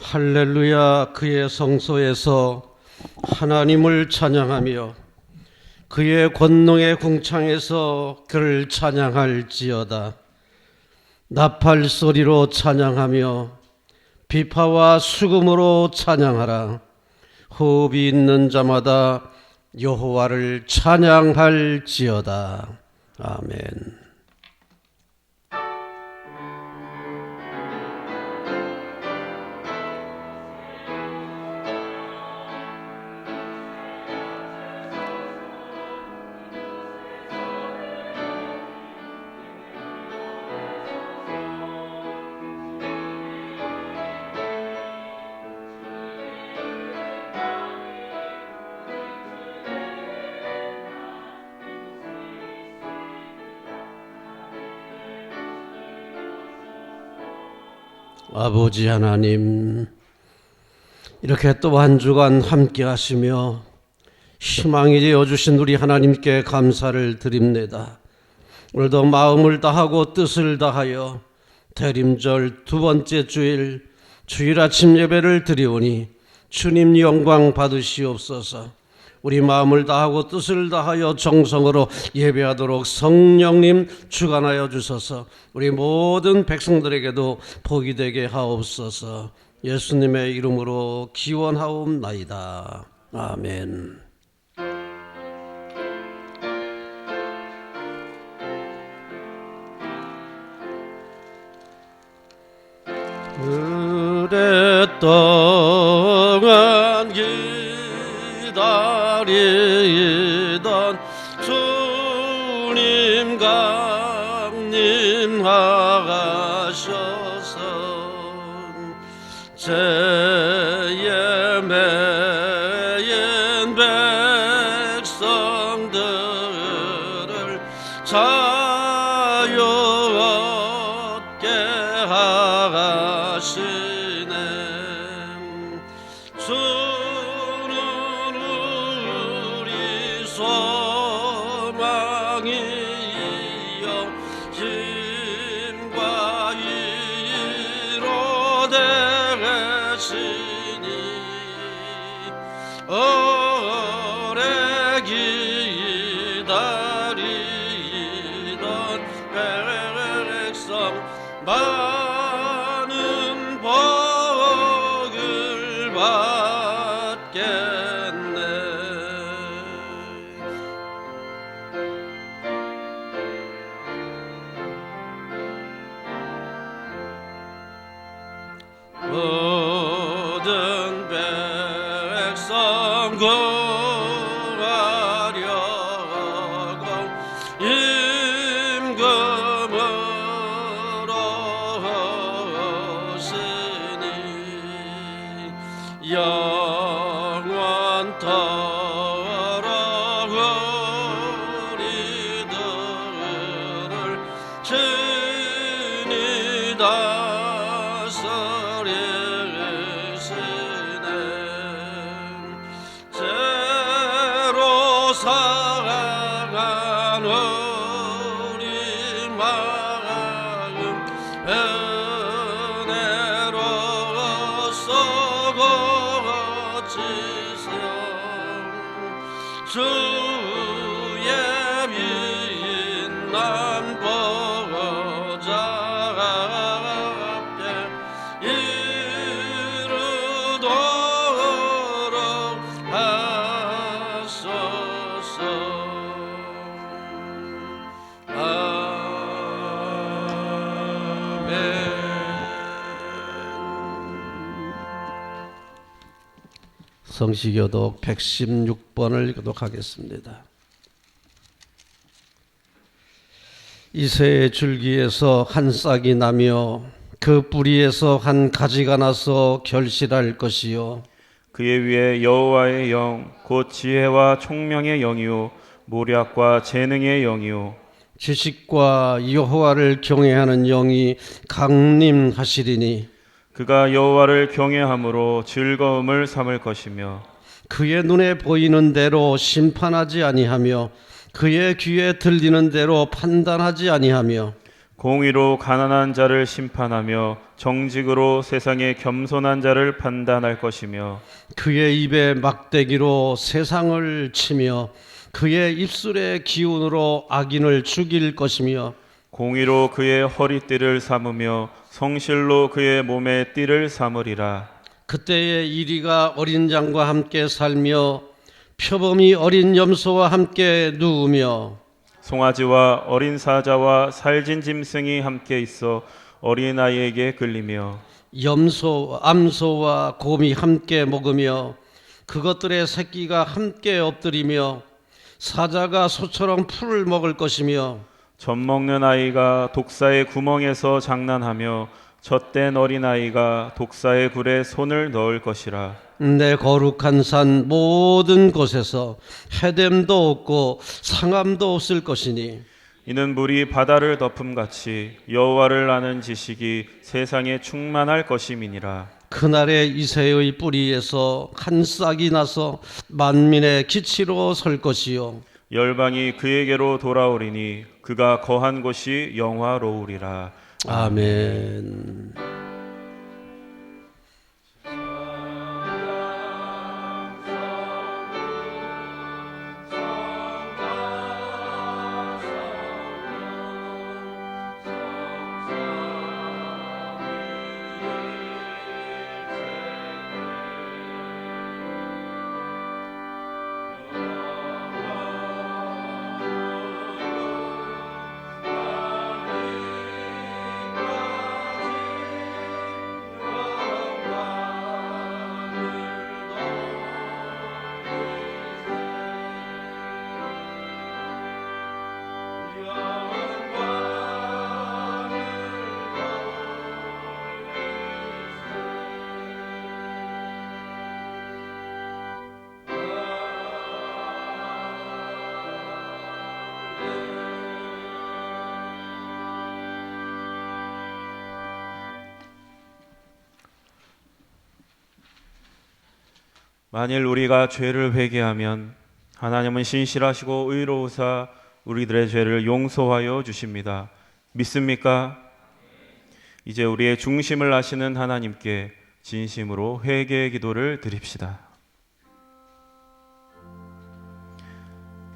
할렐루야. 그의 성소에서 하나님을 찬양하며 그의 권능의 궁창에서 그를 찬양할지어다. 나팔 소리로 찬양하며 비파와 수금으로 찬양하라. 호흡이 있는 자마다 여호와를 찬양할지어다. 아멘. 아버지 하나님, 이렇게 또 한 주간 함께 하시며 희망이 되어주신 우리 하나님께 감사를 드립니다. 오늘도 마음을 다하고 뜻을 다하여 대림절 두 번째 주일 아침 예배를 드리오니 주님 영광 받으시옵소서. 우리 마음을 다하고 뜻을 다하여 정성으로 예배하도록 성령님 주관하여 주소서. 우리 모든 백성들에게도 복이 되게 하옵소서. 예수님의 이름으로 기원하옵나이다. 아멘. 오랫동안 기다리던 주님 강림하셔서 죄에 매인 백성들을 자유 얻게 하시네. 주는 우리 소망이여 힘과 위로 되시니 오래 기다리던 백성 많은 복을 받겠네. 모든 백성 구하려고 임금으로 오시니 영원토록 우리들을 친히 다스리시네. 죄로 살아간 우리 마음 은혜로서 고치소. 주의 빛난 보좌 앞에 이르도록 하소서. 아멘. 성시교독 116번을 교독하겠습니다. 이새의 줄기에서 한 싹이 나며 그 뿌리에서 한 가지가 나서 결실할 것이요 그의 위에 여호와의 영 곧 지혜와 총명의 영이요 모략과 재능의 영이요 지식과 여호와를 경외하는 영이 강림하시리니 그가 여호와를 경외함으로 즐거움을 삼을 것이며 그의 눈에 보이는 대로 심판하지 아니하며 그의 귀에 들리는 대로 판단하지 아니하며 공의로 가난한 자를 심판하며 정직으로 세상의 겸손한 자를 판단할 것이며 그의 입에 막대기로 세상을 치며 그의 입술의 기운으로 악인을 죽일 것이며 공의로 그의 허리띠를 삼으며 성실로 그의 몸에 띠를 삼으리라. 그때에 이리가 어린 양과 함께 살며 표범이 어린 염소와 함께 누우며 송아지와 어린 사자와 살진 짐승이 함께 있어 어린아이에게 끌리며 염소, 암소와 곰이 함께 먹으며 그것들의 새끼가 함께 엎드리며 사자가 소처럼 풀을 먹을 것이며 젖 먹는 아이가 독사의 구멍에서 장난하며 젖된 어린아이가 독사의 굴에 손을 넣을 것이라. 내 거룩한 산 모든 곳에서 해됨도 없고 상함도 없을 것이니 이는 물이 바다를 덮음같이 여호와를 아는 지식이 세상에 충만할 것임이니라. 그날에 이새의 뿌리에서 한 싹이 나서 만민의 기치로 설 것이요 열방이 그에게로 돌아오리니 그가 거한 곳이 영화로우리라. 아멘. 만일 우리가 죄를 회개하면 하나님은 신실하시고 의로우사 우리들의 죄를 용서하여 주십니다. 믿습니까? 이제 우리의 중심을 아시는 하나님께 진심으로 회개의 기도를 드립시다.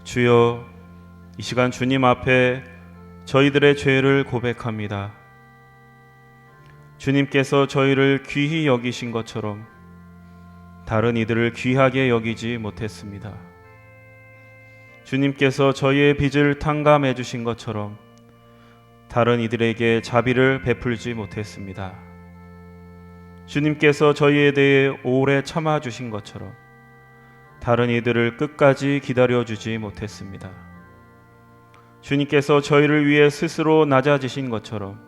주여, 이 시간 주님 앞에 저희들의 죄를 고백합니다. 주님께서 저희를 귀히 여기신 것처럼 다른 이들을 귀하게 여기지 못했습니다. 주님께서 저희의 빚을 탕감해 주신 것처럼 다른 이들에게 자비를 베풀지 못했습니다. 주님께서 저희에 대해 오래 참아 주신 것처럼 다른 이들을 끝까지 기다려 주지 못했습니다. 주님께서 저희를 위해 스스로 낮아지신 것처럼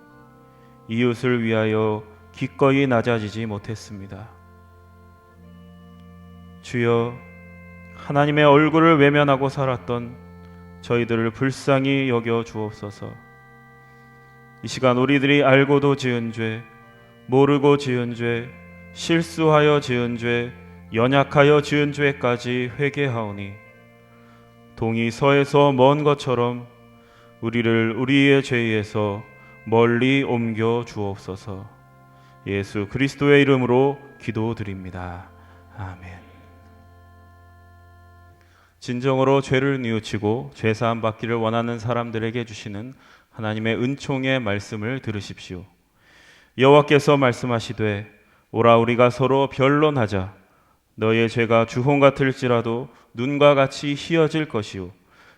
이웃을 위하여 기꺼이 낮아지지 못했습니다. 주여, 하나님의 얼굴을 외면하고 살았던 저희들을 불쌍히 여겨 주옵소서. 이 시간 우리들이 알고도 지은 죄, 모르고 지은 죄, 실수하여 지은 죄, 연약하여 지은 죄까지 회개하오니 동이 서에서 먼 것처럼 우리를 우리의 죄에서 멀리 옮겨 주옵소서. 예수 그리스도의 이름으로 기도드립니다. 아멘. 진정으로 죄를 뉘우치고 죄사함 받기를 원하는 사람들에게 주시는 하나님의 은총의 말씀을 들으십시오. 여호와께서 말씀하시되 오라 우리가 서로 변론하자. 너의 죄가 주홍 같을지라도 눈과 같이 희어질 것이요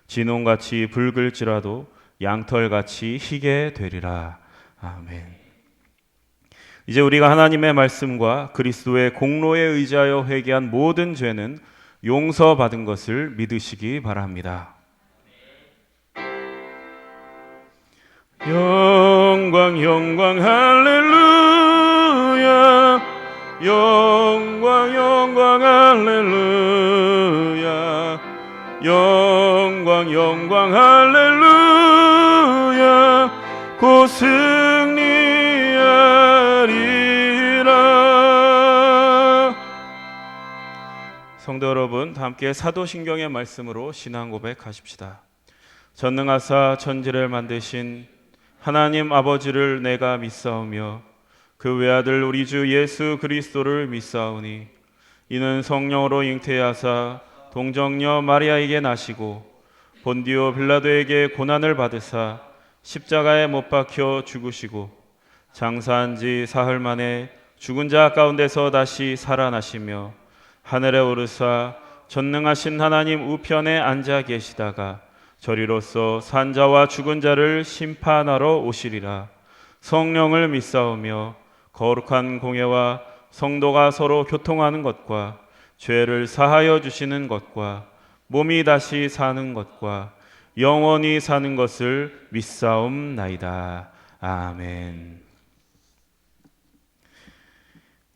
진홍같이 붉을지라도 양털같이 희게 되리라. 아멘. 이제 우리가 하나님의 말씀과 그리스도의 공로에 의지하여 회개한 모든 죄는 용서받은 것을 믿으시기 바랍니다. 영광 영광 할렐루야, 영광 영광 할렐루야, 영광 영광 할렐루야, 곧 승리하리라. 성도 여러분, 다 함께 사도신경의 말씀으로 신앙 고백하십시다. 전능하사 천지를 만드신 하나님 아버지를 내가 믿사오며 그 외아들 우리 주 예수 그리스도를 믿사오니 이는 성령으로 잉태하사 동정녀 마리아에게 나시고 본디오 빌라도에게 고난을 받으사 십자가에 못 박혀 죽으시고 장사한 지 사흘 만에 죽은 자 가운데서 다시 살아나시며 하늘에 오르사 전능하신 하나님 우편에 앉아 계시다가 저리로서 산자와 죽은 자를 심판하러 오시리라. 성령을 믿사오며 거룩한 공예와 성도가 서로 교통하는 것과 죄를 사하여 주시는 것과 몸이 다시 사는 것과 영원히 사는 것을 믿사옵나이다. 아멘.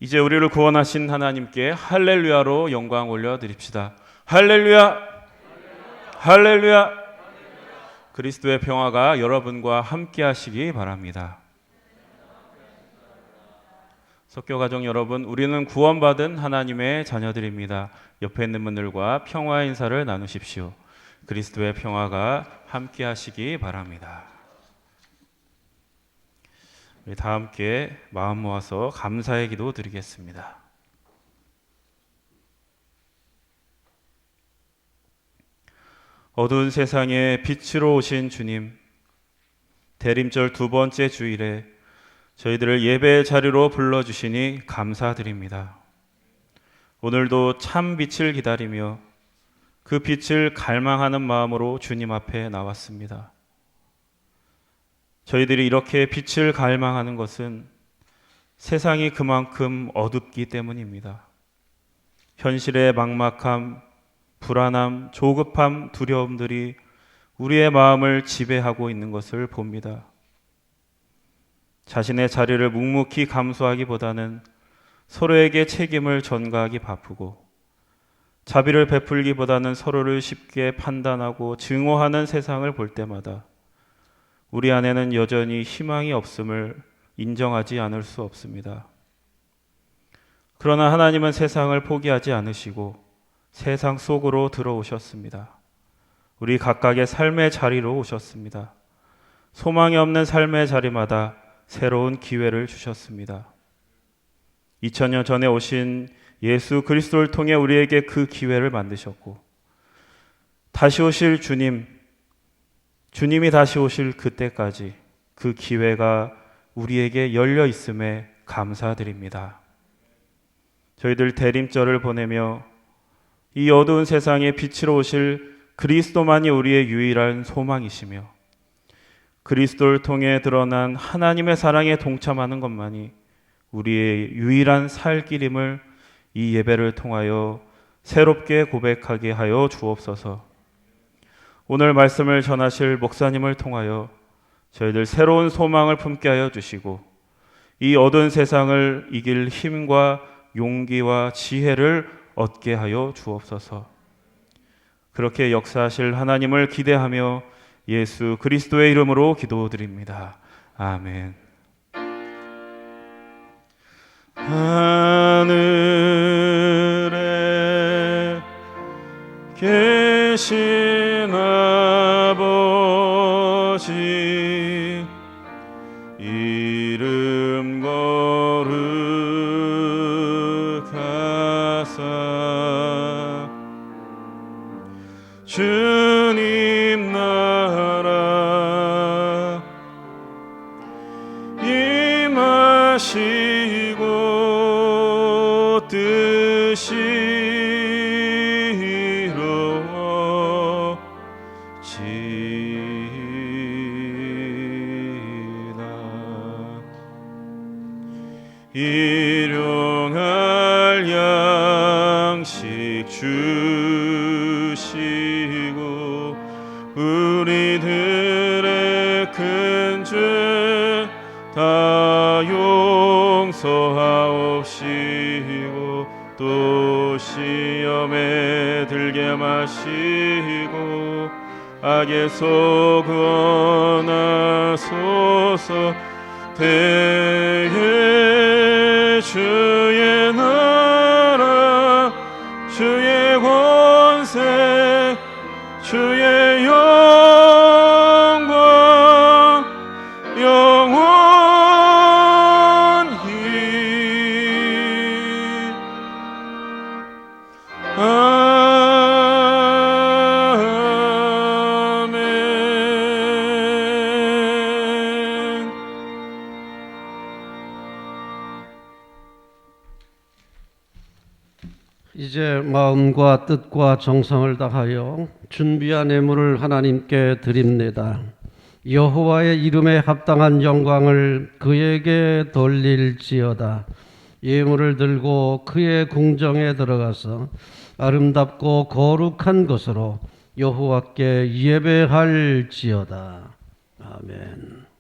이제 우리를 구원하신 하나님께 할렐루야로 영광 올려드립시다. 할렐루야, 할렐루야. 그리스도의 평화가 여러분과 함께 하시기 바랍니다. 석교가족 여러분, 우리는 구원받은 하나님의 자녀들입니다. 옆에 있는 분들과 평화 인사를 나누십시오. 그리스도의 평화가 함께 하시기 바랍니다. 우리 다 함께 마음 모아서 감사의 기도 드리겠습니다. 어두운 세상에 빛으로 오신 주님, 대림절 두 번째 주일에 저희들을 예배의 자리로 불러주시니 감사드립니다. 오늘도 참 빛을 기다리며 그 빛을 갈망하는 마음으로 주님 앞에 나왔습니다. 저희들이 이렇게 빛을 갈망하는 것은 세상이 그만큼 어둡기 때문입니다. 현실의 막막함, 불안함, 조급함, 두려움들이 우리의 마음을 지배하고 있는 것을 봅니다. 자신의 자리를 묵묵히 감수하기보다는 서로에게 책임을 전가하기 바쁘고 자비를 베풀기보다는 서로를 쉽게 판단하고 증오하는 세상을 볼 때마다 우리 안에는 여전히 희망이 없음을 인정하지 않을 수 없습니다. 그러나 하나님은 세상을 포기하지 않으시고 세상 속으로 들어오셨습니다. 우리 각각의 삶의 자리로 오셨습니다. 소망이 없는 삶의 자리마다 새로운 기회를 주셨습니다. 2000년 전에 오신 예수 그리스도를 통해 우리에게 그 기회를 만드셨고 다시 오실 주님이 다시 오실 그때까지 그 기회가 우리에게 열려 있음에 감사드립니다. 저희들 대림절을 보내며 이 어두운 세상에 빛으로 오실 그리스도만이 우리의 유일한 소망이시며 그리스도를 통해 드러난 하나님의 사랑에 동참하는 것만이 우리의 유일한 살 길임을 이 예배를 통하여 새롭게 고백하게 하여 주옵소서. 오늘 말씀을 전하실 목사님을 통하여 저희들 새로운 소망을 품게 하여 주시고 이 어두운 세상을 이길 힘과 용기와 지혜를 얻게 하여 주옵소서. 그렇게 역사하실 하나님을 기대하며 예수 그리스도의 이름으로 기도드립니다. 아멘. 하늘에 계신 아버지 이름 거룩하사 주님 나라 임하시고 뜻이 이루어지이다. 일용할 양식 주시고 우리들의 큰 죄 다 용서하옵시고 또 시험에 들게 마시고 악에서 구원하소서. 대의 주의 나라 주의 권세 주의 영 이제 마음과 뜻과 정성을 다하여 준비한 예물을 하나님께 드립니다. 여호와의 이름에 합당한 영광을 그에게 돌릴지어다. 예물을 들고 그의 궁정에 들어가서 아름답고 거룩한 것으로 여호와께 예배할지어다. 아멘.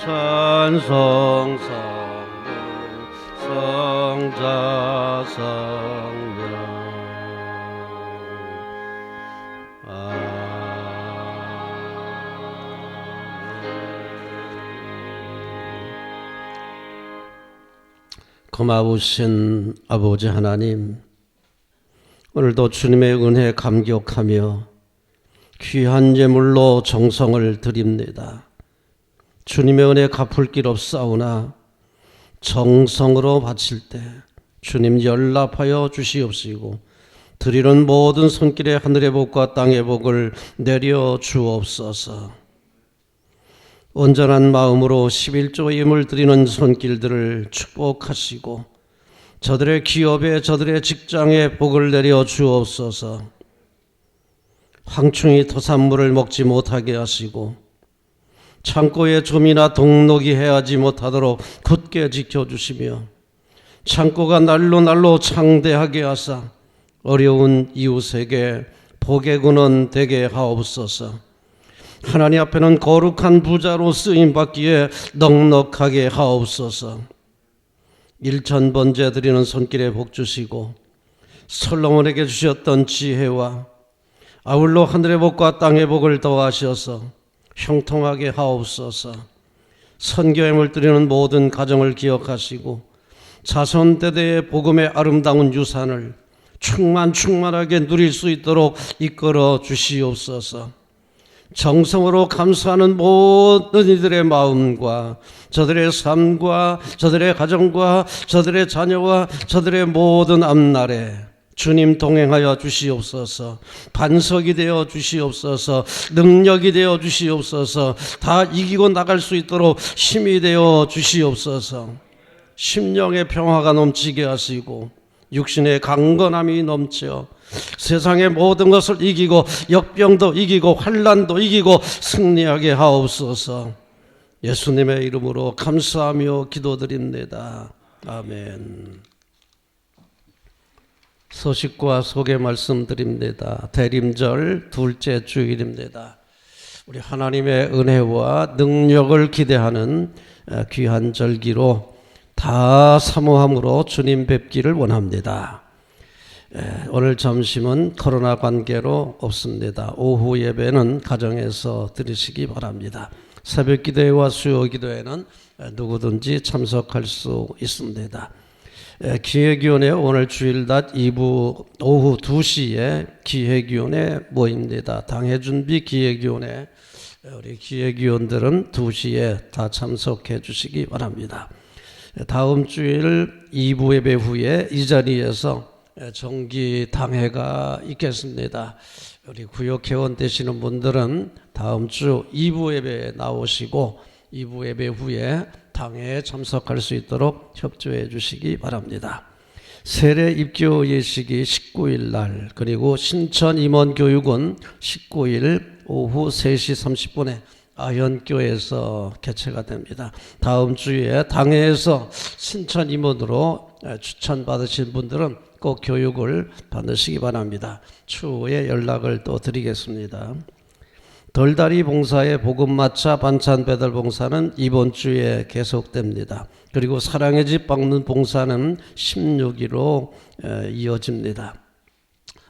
찬송 성부 성자 성령 고마우신 아버지 하나님, 오늘도 주님의 은혜에 감격하며 귀한 예물로 정성을 드립니다. 주님의 은혜 갚을 길 없사오나 정성으로 바칠 때 주님 연락하여 주시옵시고 드리는 모든 손길에 하늘의 복과 땅의 복을 내려 주옵소서. 온전한 마음으로 11조 예물 드리는 손길들을 축복하시고 저들의 기업에 저들의 직장에 복을 내려 주옵소서. 황충이 토산물을 먹지 못하게 하시고 창고에 좀이나 동록이 해하지 못하도록 굳게 지켜주시며 창고가 날로 날로 창대하게 하사 어려운 이웃에게 복의 근원 되게 하옵소서. 하나님 앞에는 거룩한 부자로 쓰임받기에 넉넉하게 하옵소서. 일천번제 드리는 손길에 복 주시고 솔로몬에게 주셨던 지혜와 아울러 하늘의 복과 땅의 복을 더하셔서 형통하게 하옵소서. 선교행을 드리는 모든 가정을 기억하시고 자손대대의 복음의 아름다운 유산을 충만하게 누릴 수 있도록 이끌어 주시옵소서. 정성으로 감사하는 모든 이들의 마음과 저들의 삶과 저들의 가정과 저들의 자녀와 저들의 모든 앞날에 주님 동행하여 주시옵소서. 반석이 되어 주시옵소서. 능력이 되어 주시옵소서. 다 이기고 나갈 수 있도록 힘이 되어 주시옵소서. 심령의 평화가 넘치게 하시고 육신의 강건함이 넘쳐 세상의 모든 것을 이기고 역병도 이기고 환난도 이기고 승리하게 하옵소서. 예수님의 이름으로 감사하며 기도드립니다. 아멘. 소식과 소개 말씀드립니다. 대림절 둘째 주일입니다. 우리 하나님의 은혜와 능력을 기대하는 귀한 절기로 다 사모함으로 주님 뵙기를 원합니다. 오늘 점심은 코로나 관계로 없습니다. 오후 예배는 가정에서 드리시기 바랍니다. 새벽 기도회와 수요 기도회는 누구든지 참석할 수 있습니다. 기회기원회 오늘 주일낮 2부 오후 2시에 기회기원회 모입니다. 당회준비 기회기원회 우리 기회기원들은 2시에 다 참석해 주시기 바랍니다. 다음 주일 2부 예배 후에 이 자리에서 정기 당회가 있겠습니다. 우리 구역회원 되시는 분들은 다음 주 2부 예배에 나오시고 2부 예배 후에 당회에 참석할 수 있도록 협조해 주시기 바랍니다. 세례 입교 예식이 19일 날 그리고 신천 임원교육은 19일 오후 3시 30분에 아현교에서 개최가 됩니다. 다음 주에 당회에서 신천 임원으로 추천받으신 분들은 꼭 교육을 받으시기 바랍니다. 추후에 연락을 또 드리겠습니다. 덜다리 봉사의 복음마차 반찬 배달 봉사는 이번 주에 계속됩니다. 그리고 사랑의 집 방문 봉사는 16일로 이어집니다.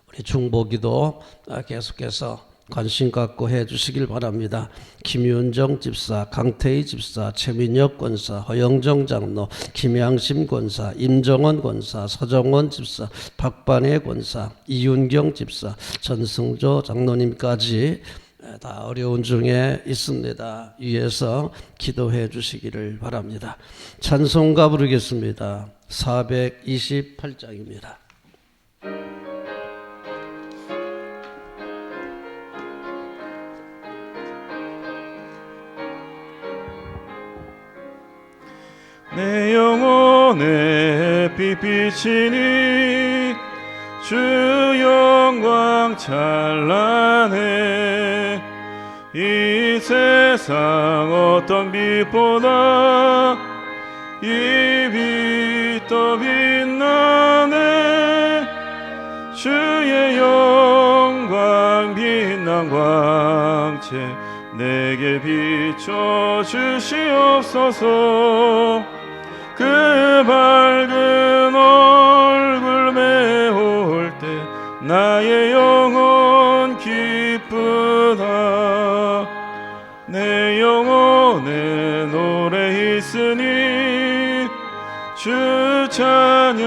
우리 중보기도 계속해서 관심 갖고 해 주시길 바랍니다. 김윤정 집사, 강태희 집사, 최민혁 권사, 허영정 장로, 김양심 권사, 임정원 권사, 서정원 집사, 박반혜 권사, 이윤경 집사, 전승조 장로님까지 다 어려운 중에 있습니다. 위에서 기도해 주시기를 바랍니다. 찬송가 부르겠습니다. 428장입니다. 내 영혼에 빛 비치니 주 영광 찬란해. 이 세상 어떤 빛보다 이 빛 더 빛나네. 주의 영광 빛난 광채 내게 비춰 주시옵소서. 그 밝은 얼굴 메올 때 나의 영혼 기쁘다. 내 영혼에 노래 있으니 주 찬양합니다.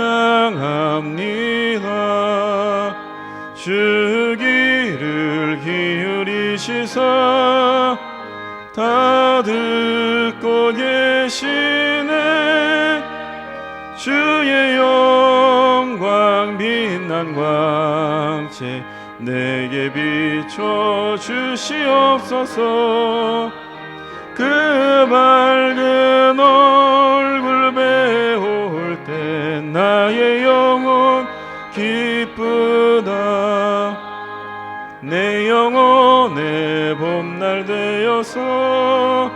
주 귀를 기울이시사 다 듣고 계시네. 주의 영광 빛난 광채 내게 비춰 주시옵소서. 그 밝은 얼굴 배울 때 나의 영혼 기쁘다. 내 영혼의 봄날 되어서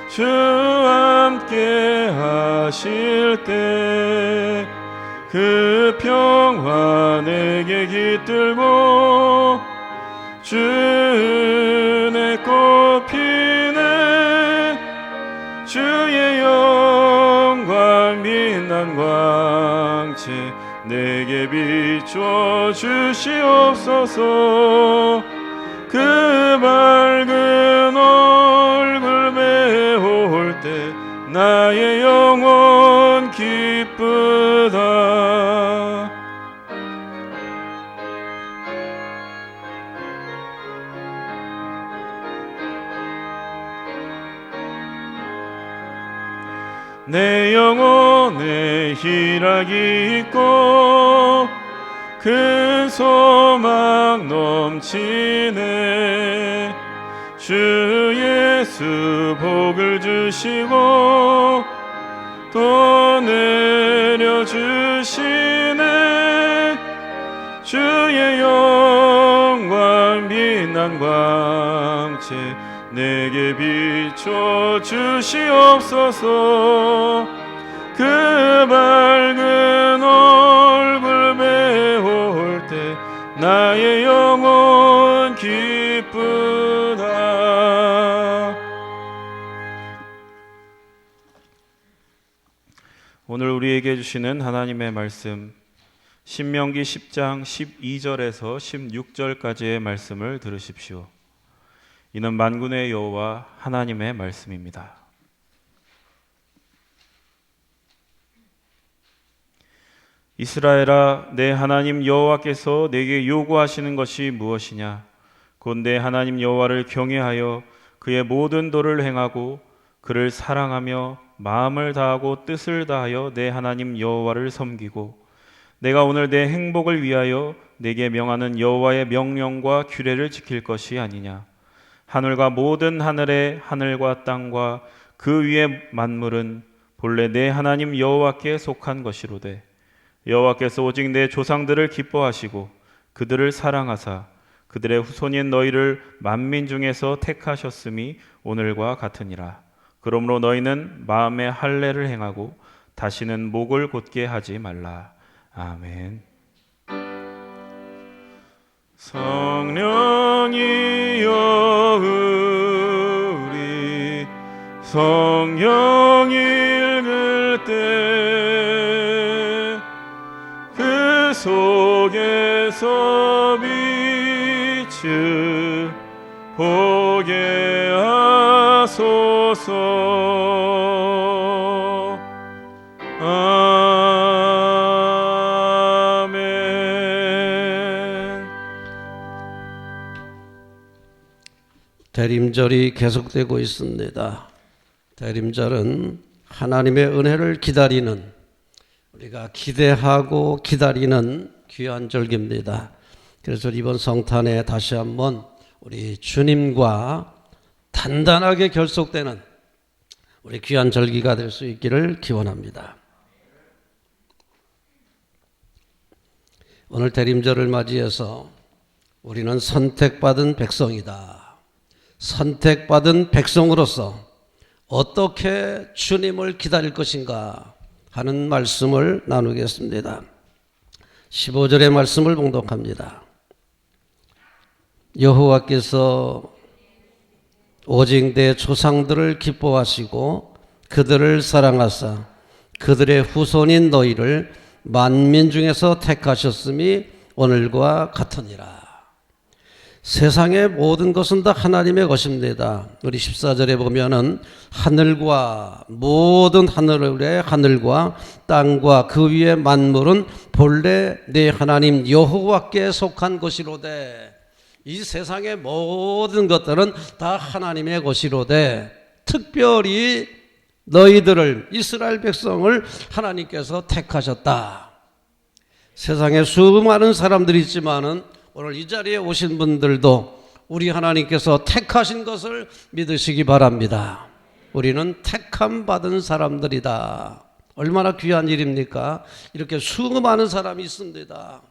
주 주 함께 하실 때 그 평화 내게 깃들고 주 은혜 꽃피네 주의 영광 빛난 광채 내게 비춰 주시옵소서. 그 밝은 얼굴 배울 때 나의 영혼 기쁘다. 내 영혼에 희락이 있고 큰 소망 넘치네. 주 예수 복을 주시고 또 내려주시네. 주의 영광 빛난 광채 내게 비춰 주시옵소서. 그 밝은 얼굴 배울 때 나의 영혼 기쁘다. 오늘 우리에게 주시는 하나님의 말씀, 신명기 10장 12절에서 16절까지의 말씀을 들으십시오. 이는 만군의 여호와 하나님의 말씀입니다. 이스라엘아, 내 하나님 여호와께서 내게 요구하시는 것이 무엇이냐? 곧 내 하나님 여호와를 경외하여 그의 모든 도를 행하고 그를 사랑하며 마음을 다하고 뜻을 다하여 내 하나님 여호와를 섬기고 내가 오늘 내 행복을 위하여 내게 명하는 여호와의 명령과 규례를 지킬 것이 아니냐? 하늘과 모든 하늘의 하늘과 땅과 그 위의 만물은 본래 내 하나님 여호와께 속한 것이로되 여호와께서 오직 내 조상들을 기뻐하시고 그들을 사랑하사 그들의 후손인 너희를 만민 중에서 택하셨음이 오늘과 같으니라. 그러므로 너희는 마음의 할례를 행하고 다시는 목을 곧게 하지 말라. 아멘. 성령이여 우리 성경 읽을 때 그 속에서 빛을 보게 하소서. 아멘. 대림절이 계속되고 있습니다. 대림절은 하나님의 은혜를 기다리는, 우리가 기대하고 기다리는 귀한 절기입니다. 그래서 이번 성탄에 다시 한번 우리 주님과 단단하게 결속되는 우리 귀한 절기가 될 수 있기를 기원합니다. 오늘 대림절을 맞이해서 우리는 선택받은 백성이다. 선택받은 백성으로서 어떻게 주님을 기다릴 것인가 하는 말씀을 나누겠습니다. 15절의 말씀을 봉독합니다. 여호와께서 오직 내 조상들을 기뻐하시고 그들을 사랑하사 그들의 후손인 너희를 만민 중에서 택하셨음이 오늘과 같으니라. 세상의 모든 것은 다 하나님의 것입니다. 우리 14절에 보면은 하늘과 모든 하늘의 하늘과 땅과 그 위의 만물은 본래 내 하나님 여호와께 속한 것이로되, 이 세상의 모든 것들은 다 하나님의 것이로되 특별히 너희들을, 이스라엘 백성을 하나님께서 택하셨다. 세상에 수많은 사람들이 있지만은 오늘 이 자리에 오신 분들도 우리 하나님께서 택하신 것을 믿으시기 바랍니다. 우리는 택함 받은 사람들이다. 얼마나 귀한 일입니까? 이렇게 수많은 사람이 있습니다.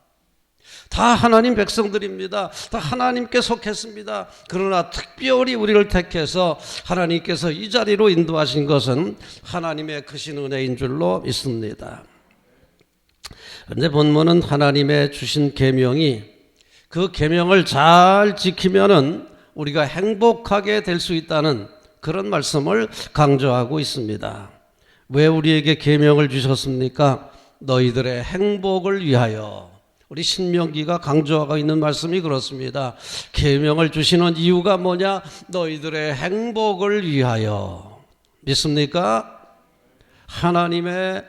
다 하나님 백성들입니다. 다 하나님께 속했습니다. 그러나 특별히 우리를 택해서 하나님께서 이 자리로 인도하신 것은 하나님의 크신 은혜인 줄로 믿습니다. 그런데 본문은 하나님의 주신 계명이 그 계명을 잘 지키면은 우리가 행복하게 될 수 있다는 그런 말씀을 강조하고 있습니다. 왜 우리에게 계명을 주셨습니까? 너희들의 행복을 위하여. 우리 신명기가 강조하고 있는 말씀이 그렇습니다. 계명을 주시는 이유가 뭐냐? 너희들의 행복을 위하여. 믿습니까? 하나님의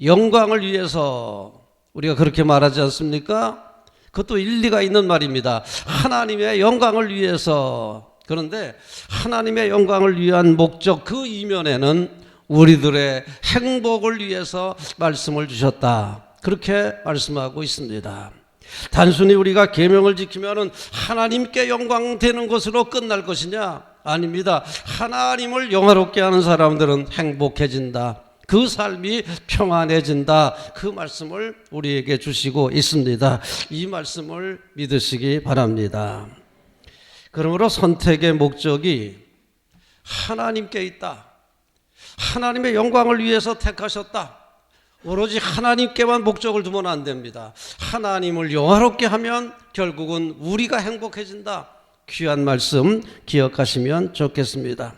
영광을 위해서. 우리가 그렇게 말하지 않습니까? 그것도 일리가 있는 말입니다. 하나님의 영광을 위해서. 그런데 하나님의 영광을 위한 목적 그 이면에는 우리들의 행복을 위해서 말씀을 주셨다. 그렇게 말씀하고 있습니다. 단순히 우리가 계명을 지키면 하나님께 영광 되는 것으로 끝날 것이냐? 아닙니다. 하나님을 영화롭게 하는 사람들은 행복해진다. 그 삶이 평안해진다. 그 말씀을 우리에게 주시고 있습니다. 이 말씀을 믿으시기 바랍니다. 그러므로 선택의 목적이 하나님께 있다. 하나님의 영광을 위해서 택하셨다. 오로지 하나님께만 목적을 두면 안 됩니다. 하나님을 영화롭게 하면 결국은 우리가 행복해진다. 귀한 말씀 기억하시면 좋겠습니다.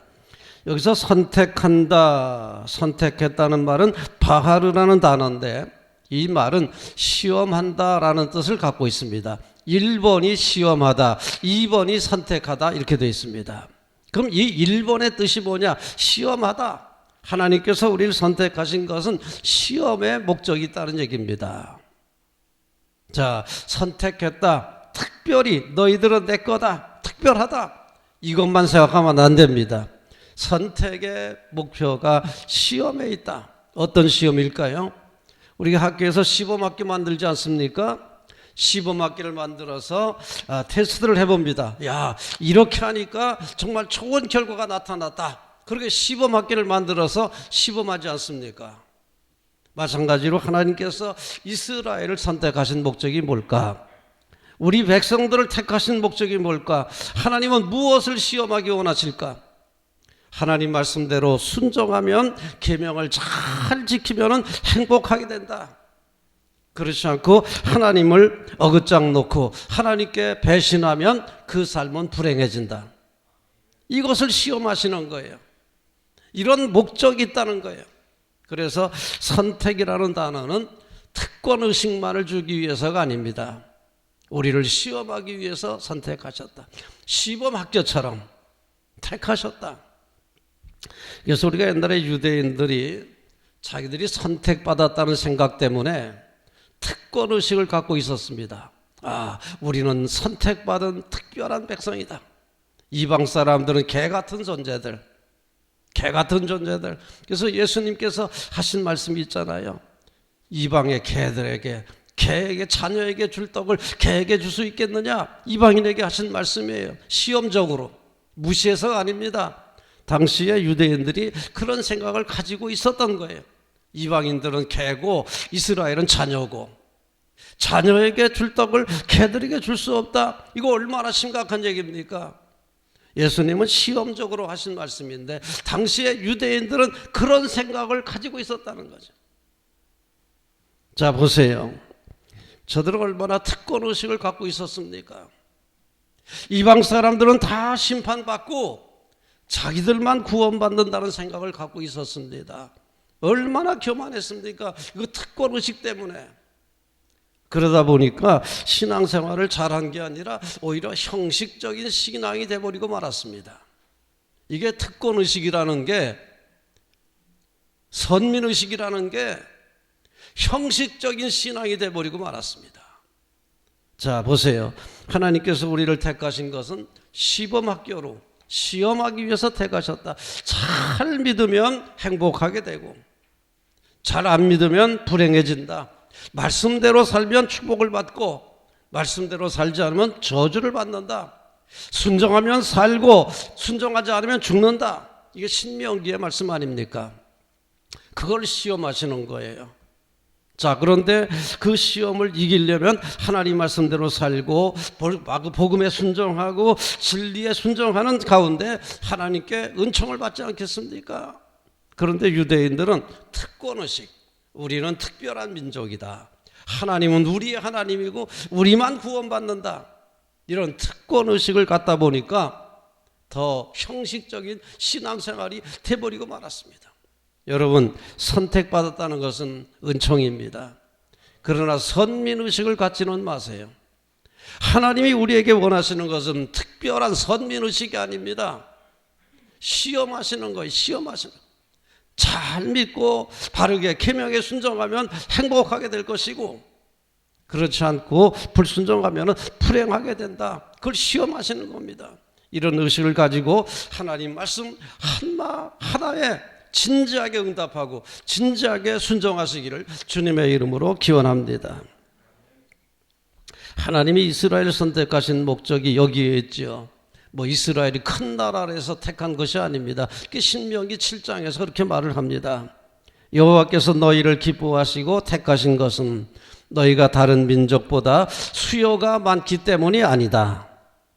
여기서 선택한다, 선택했다는 말은 바하르라는 단어인데 이 말은 시험한다라는 뜻을 갖고 있습니다. 1번이 시험하다, 2번이 선택하다 이렇게 되어 있습니다. 그럼 이 1번의 뜻이 뭐냐? 시험하다. 하나님께서 우리를 선택하신 것은 시험의 목적이 있다는 얘기입니다. 자, 선택했다. 특별히 너희들은 내 거다. 특별하다. 이것만 생각하면 안 됩니다. 선택의 목표가 시험에 있다. 어떤 시험일까요? 우리가 학교에서 시범학교 만들지 않습니까? 시범학교를 만들어서 테스트를 해봅니다. 야, 이렇게 하니까 정말 좋은 결과가 나타났다. 그렇게 시범학교를 만들어서 시범하지 않습니까? 마찬가지로 하나님께서 이스라엘을 선택하신 목적이 뭘까? 우리 백성들을 택하신 목적이 뭘까? 하나님은 무엇을 시험하기 원하실까? 하나님 말씀대로 순종하면 계명을 잘 지키면 행복하게 된다. 그렇지 않고 하나님을 어긋장 놓고 하나님께 배신하면 그 삶은 불행해진다. 이것을 시험하시는 거예요. 이런 목적이 있다는 거예요. 그래서 선택이라는 단어는 특권의식만을 주기 위해서가 아닙니다. 우리를 시험하기 위해서 선택하셨다. 시범학교처럼 택하셨다. 그래서 우리가 옛날에 유대인들이 자기들이 선택받았다는 생각 때문에 특권의식을 갖고 있었습니다. 아, 우리는 선택받은 특별한 백성이다. 이방 사람들은 개 같은 존재들. 그래서 예수님께서 하신 말씀이 있잖아요. 이방의 개들에게, 개에게, 자녀에게 줄 떡을 개에게 줄 수 있겠느냐? 이방인에게 하신 말씀이에요. 시험적으로. 무시해서가 아닙니다. 당시에 유대인들이 그런 생각을 가지고 있었던 거예요. 이방인들은 개고 이스라엘은 자녀고 자녀에게 줄 떡을 개들에게 줄 수 없다. 이거 얼마나 심각한 얘기입니까? 예수님은 시험적으로 하신 말씀인데 당시에 유대인들은 그런 생각을 가지고 있었다는 거죠. 자, 보세요. 저들은 얼마나 특권의식을 갖고 있었습니까? 이방 사람들은 다 심판받고 자기들만 구원받는다는 생각을 갖고 있었습니다. 얼마나 교만했습니까? 이거 특권의식 때문에. 그러다 보니까 신앙생활을 잘한 게 아니라 오히려 형식적인 신앙이 돼버리고 말았습니다. 이게 특권의식이라는 게, 선민의식이라는 게 형식적인 신앙이 돼버리고 말았습니다. 자, 보세요. 하나님께서 우리를 택하신 것은 시범학교로 시험하기 위해서 택하셨다. 잘 믿으면 행복하게 되고 잘 안 믿으면 불행해진다. 말씀대로 살면 축복을 받고 말씀대로 살지 않으면 저주를 받는다. 순종하면 살고 순종하지 않으면 죽는다. 이게 신명기의 말씀 아닙니까? 그걸 시험하시는 거예요. 자, 그런데 그 시험을 이기려면 하나님 말씀대로 살고 복음에 순종하고 진리에 순종하는 가운데 하나님께 은총을 받지 않겠습니까? 그런데 유대인들은 특권의식, 우리는 특별한 민족이다, 하나님은 우리의 하나님이고 우리만 구원받는다, 이런 특권의식을 갖다 보니까 더 형식적인 신앙생활이 돼버리고 말았습니다. 여러분, 선택받았다는 것은 은총입니다. 그러나 선민의식을 갖지는 마세요. 하나님이 우리에게 원하시는 것은 특별한 선민의식이 아닙니다. 시험하시는 거예요. 시험하시는 거예요. 잘 믿고 바르게 계명에 순종하면 행복하게 될 것이고, 그렇지 않고 불순종하면 불행하게 된다. 그걸 시험하시는 겁니다. 이런 의식을 가지고 하나님 말씀 하나에 진지하게 응답하고 진지하게 순종하시기를 주님의 이름으로 기원합니다. 하나님이 이스라엘을 선택하신 목적이 여기에 있죠. 이스라엘이 큰 나라에서 택한 것이 아닙니다. 신명기 7장에서 그렇게 말을 합니다. 여호와께서 너희를 기뻐하시고 택하신 것은 너희가 다른 민족보다 수요가 많기 때문이 아니다.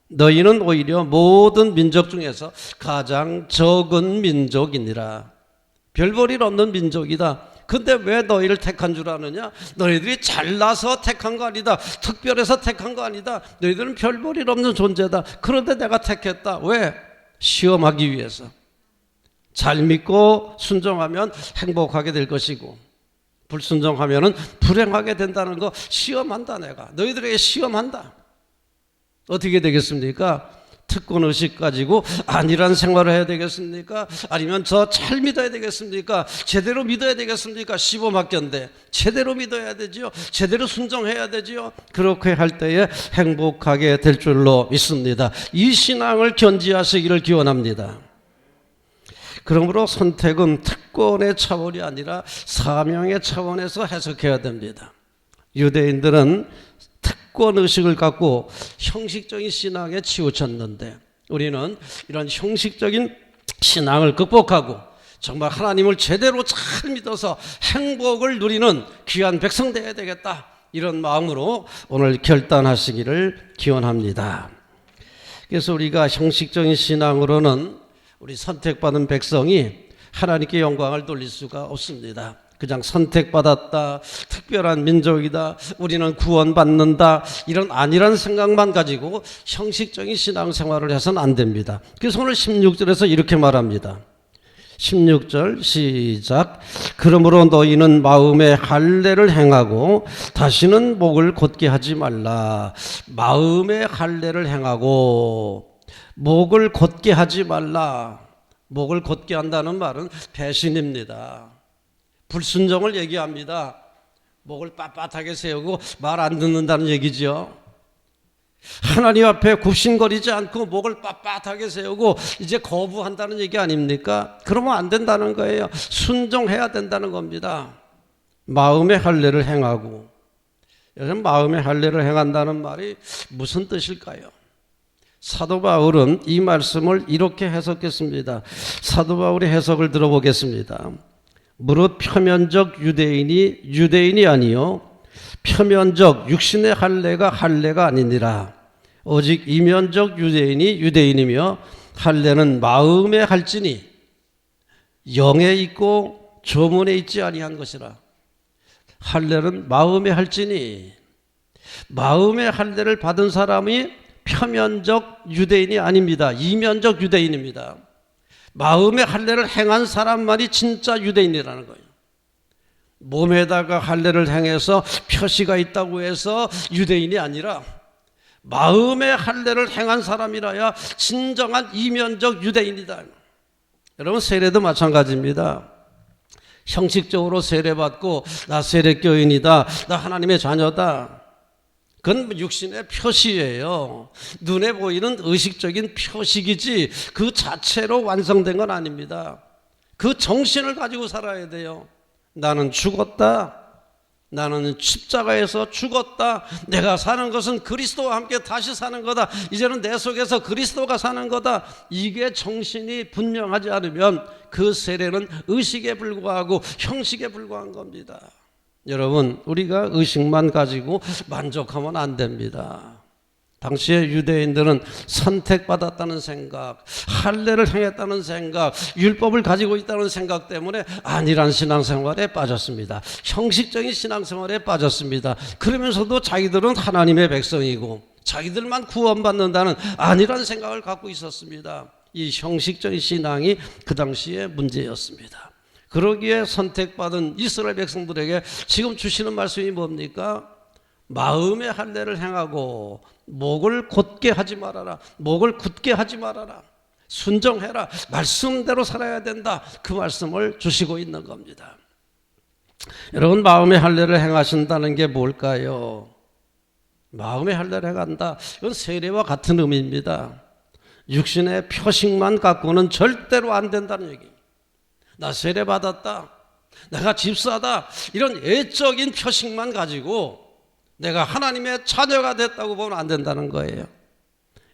너희는 오히려 모든 민족 중에서 가장 적은 민족이니라. 별볼일 없는 민족이다. 근데 왜 너희를 택한 줄 아느냐? 너희들이 잘나서 택한 거 아니다. 특별해서 택한 거 아니다. 너희들은 별볼일 없는 존재다. 그런데 내가 택했다. 왜? 시험하기 위해서. 잘 믿고 순종하면 행복하게 될 것이고, 불순종하면 불행하게 된다는 거 시험한다. 내가 너희들에게 시험한다. 어떻게 되겠습니까? 특권의식 가지고 안일한 생활을 해야 되겠습니까? 아니면 저 잘 믿어야 되겠습니까? 제대로 믿어야 되겠습니까? 시범학교인데 제대로 믿어야 되지요. 제대로 순종해야 되지요. 그렇게 할 때에 행복하게 될 줄로 믿습니다. 이 신앙을 견지하시기를 기원합니다. 그러므로 선택은 특권의 차원이 아니라 사명의 차원에서 해석해야 됩니다. 유대인들은 특권의식을 갖고 형식적인 신앙에 치우쳤는데, 우리는 이런 형식적인 신앙을 극복하고 정말 하나님을 제대로 잘 믿어서 행복을 누리는 귀한 백성 되어야 되겠다, 이런 마음으로 오늘 결단하시기를 기원합니다. 그래서 우리가 형식적인 신앙으로는 우리 선택받은 백성이 하나님께 영광을 돌릴 수가 없습니다. 그냥 선택받았다, 특별한 민족이다, 우리는 구원받는다, 이런 안일한 생각만 가지고 형식적인 신앙생활을 해서는 안 됩니다. 그래서 오늘 16절에서 이렇게 말합니다. 16절 시작. 그러므로 너희는 마음의 할례를 행하고 다시는 목을 곧게 하지 말라. 마음의 할례를 행하고 목을 곧게 하지 말라. 목을 곧게 한다는 말은 배신입니다. 불순종을 얘기합니다. 목을 빳빳하게 세우고 말 안 듣는다는 얘기죠. 하나님 앞에 굽신거리지 않고 목을 빳빳하게 세우고 이제 거부한다는 얘기 아닙니까? 그러면 안 된다는 거예요. 순종해야 된다는 겁니다. 마음의 할례를 행하고, 요즘 마음의 할례를 행한다는 말이 무슨 뜻일까요? 사도 바울은 이 말씀을 이렇게 해석했습니다. 사도 바울의 해석을 들어보겠습니다. 무릇 표면적 유대인이 아니요 표면적 육신의 할례가 아니니라. 오직 이면적 유대인이 유대인이며 할례는 마음에 할지니 영에 있고 조문에 있지 아니한 것이라. 할례는 마음에 할지니, 마음의 할례를 받은 사람이 표면적 유대인이 아닙니다. 이면적 유대인입니다. 마음의 할례를 행한 사람만이 진짜 유대인이라는 거예요. 몸에다가 할례를 행해서 표시가 있다고 해서 유대인이 아니라 마음의 할례를 행한 사람이라야 진정한 이면적 유대인이다. 여러분, 세례도 마찬가지입니다. 형식적으로 세례받고 나 세례교인이다, 나 하나님의 자녀다, 그건 육신의 표시예요. 눈에 보이는 의식적인 표식이지 그 자체로 완성된 건 아닙니다. 그 정신을 가지고 살아야 돼요. 나는 죽었다, 나는 십자가에서 죽었다, 내가 사는 것은 그리스도와 함께 다시 사는 거다, 이제는 내 속에서 그리스도가 사는 거다, 이게 정신이 분명하지 않으면 그 세례는 의식에 불과하고 형식에 불과한 겁니다. 여러분, 우리가 의식만 가지고 만족하면 안 됩니다. 당시에 유대인들은 선택받았다는 생각, 할례를 행했다는 생각, 율법을 가지고 있다는 생각 때문에 안일한 신앙생활에 빠졌습니다. 형식적인 신앙생활에 빠졌습니다. 그러면서도 자기들은 하나님의 백성이고 자기들만 구원받는다는 안일한 생각을 갖고 있었습니다. 이 형식적인 신앙이 그 당시에 문제였습니다. 그러기에 선택받은 이스라엘 백성들에게 지금 주시는 말씀이 뭡니까? 마음의 할례를 행하고 목을 곧게 하지 말아라. 목을 굳게 하지 말아라. 순종해라. 말씀대로 살아야 된다. 그 말씀을 주시고 있는 겁니다. 여러분, 마음의 할례를 행하신다는 게 뭘까요? 마음의 할례를 행한다. 이건 세례와 같은 의미입니다. 육신의 표식만 갖고는 절대로 안 된다는 얘기. 나 세례 받았다. 내가 집사다. 이런 애적인 표식만 가지고 내가 하나님의 자녀가 됐다고 보면 안 된다는 거예요.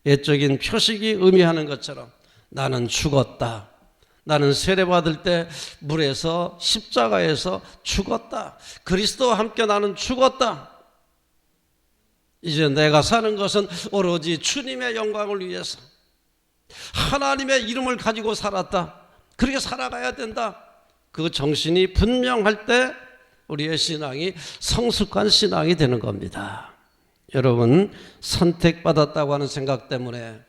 애적인 표식이 의미하는 것처럼 나는 죽었다. 나는 세례받을 때 물에서 십자가에서 죽었다. 그리스도와 함께 나는 죽었다. 이제 내가 사는 것은 오로지 주님의 영광을 위해서 하나님의 이름을 가지고 살았다. 그렇게 살아가야 된다. 그 정신이 분명할 때 우리의 신앙이 성숙한 신앙이 되는 겁니다. 여러분, 선택받았다고 하는 생각 때문에,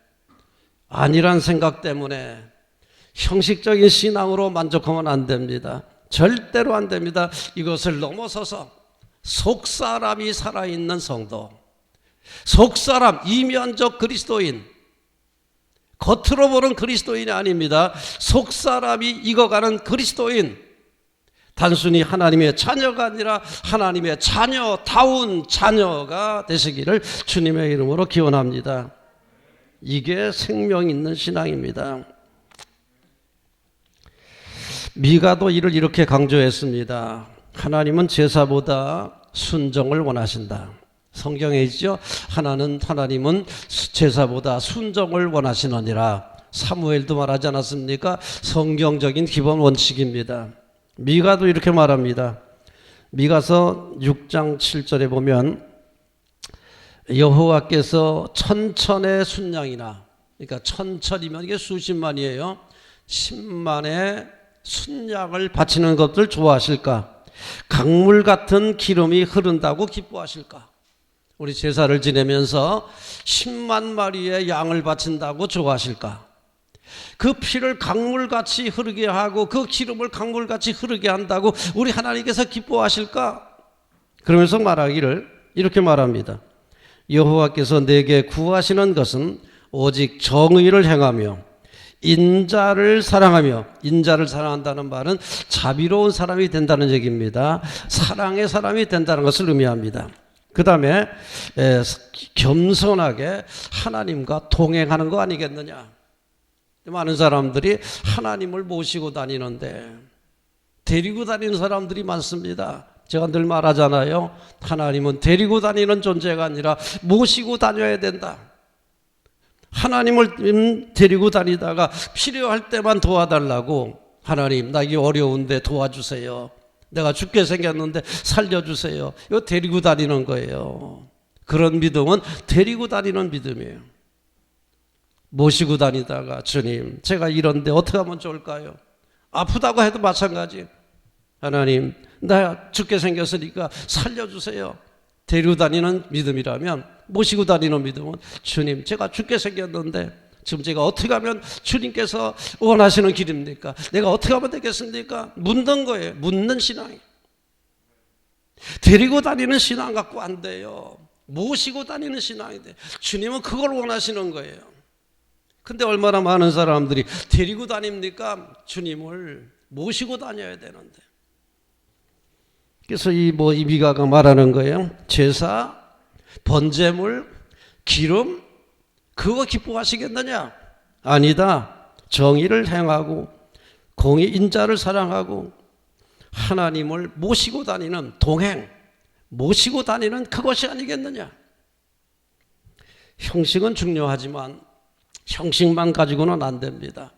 안일한 생각 때문에 형식적인 신앙으로 만족하면 안 됩니다. 절대로 안 됩니다. 이것을 넘어서서 속사람이 살아있는 성도, 속사람, 이면적 그리스도인, 겉으로 보는 그리스도인이 아닙니다. 속사람이 익어가는 그리스도인, 단순히 하나님의 자녀가 아니라 하나님의 자녀다운 자녀가 되시기를 주님의 이름으로 기원합니다. 이게 생명 있는 신앙입니다. 미가도 이를 이렇게 강조했습니다. 하나님은 제사보다 순종을 원하신다. 성경에 있죠. 하나님은 제사보다 순종을 원하시느니라. 사무엘도 말하지 않았습니까? 성경적인 기본 원칙입니다. 미가도 이렇게 말합니다. 미가서 6장 7절에 보면 여호와께서 천천의 순양이나, 그러니까 천천이면 이게 수십만이에요. 10만의 순양을 바치는 것들 좋아하실까? 강물 같은 기름이 흐른다고 기뻐하실까? 우리 제사를 지내면서 10만 마리의 양을 바친다고 좋아하실까? 그 피를 강물같이 흐르게 하고 그 기름을 강물같이 흐르게 한다고 우리 하나님께서 기뻐하실까? 그러면서 말하기를 이렇게 말합니다. 여호와께서 내게 구하시는 것은 오직 정의를 행하며 인자를 사랑하며, 인자를 사랑한다는 말은 자비로운 사람이 된다는 얘기입니다. 사랑의 사람이 된다는 것을 의미합니다. 그 다음에 겸손하게 하나님과 동행하는 거 아니겠느냐. 많은 사람들이 하나님을 모시고 다니는데 데리고 다니는 사람들이 많습니다. 제가 늘 말하잖아요. 하나님은 데리고 다니는 존재가 아니라 모시고 다녀야 된다. 하나님을 데리고 다니다가 필요할 때만 도와달라고, 하나님 나 이게 어려운데 도와주세요. 내가 죽게 생겼는데 살려주세요. 이거 데리고 다니는 거예요. 그런 믿음은 데리고 다니는 믿음이에요. 모시고 다니다가 주님 제가 이런데 어떻게 하면 좋을까요? 아프다고 해도 마찬가지. 하나님 나 죽게 생겼으니까 살려주세요. 데리고 다니는 믿음이라면, 모시고 다니는 믿음은 주님 제가 죽게 생겼는데 지금 제가 어떻게 하면 주님께서 원하시는 길입니까? 내가 어떻게 하면 되겠습니까? 묻는 거예요. 묻는 신앙이. 데리고 다니는 신앙 갖고 안 돼요. 모시고 다니는 신앙이 돼. 주님은 그걸 원하시는 거예요. 근데 얼마나 많은 사람들이 데리고 다닙니까? 주님을 모시고 다녀야 되는데. 그래서 이 미가가 말하는 거예요. 제사, 번제물, 기름, 그거 기뻐하시겠느냐? 아니다. 정의를 행하고 공의 인자를 사랑하고 하나님을 모시고 다니는 동행, 모시고 다니는 그것이 아니겠느냐? 형식은 중요하지만 형식만 가지고는 안 됩니다.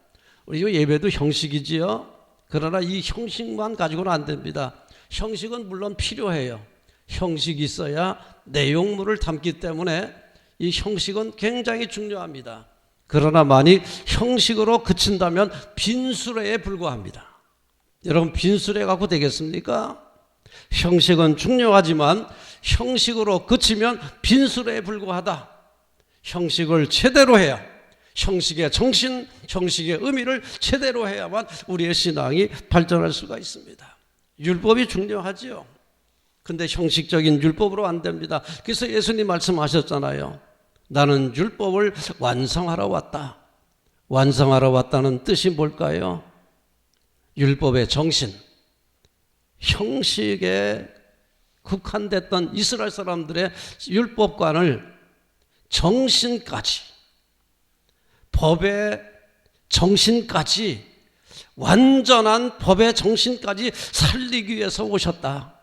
우리 예배도 형식이지요. 그러나 이 형식만 가지고는 안 됩니다. 형식은 물론 필요해요. 형식이 있어야 내용물을 담기 때문에 이 형식은 굉장히 중요합니다. 그러나 만일 형식으로 그친다면 빈수레에 불과합니다. 여러분, 빈수레 갖고 되겠습니까? 형식은 중요하지만 형식으로 그치면 빈수레에 불과하다. 형식을 제대로 해야, 형식의 정신, 형식의 의미를 제대로 해야만 우리의 신앙이 발전할 수가 있습니다. 율법이 중요하지요. 근데 형식적인 율법으로 안 됩니다. 그래서 예수님 말씀하셨잖아요. 나는 율법을 완성하러 왔다. 완성하러 왔다는 뜻이 뭘까요? 율법의 정신, 형식에 국한됐던 이스라엘 사람들의 율법관을 정신까지, 법의 정신까지, 완전한 법의 정신까지 살리기 위해서 오셨다.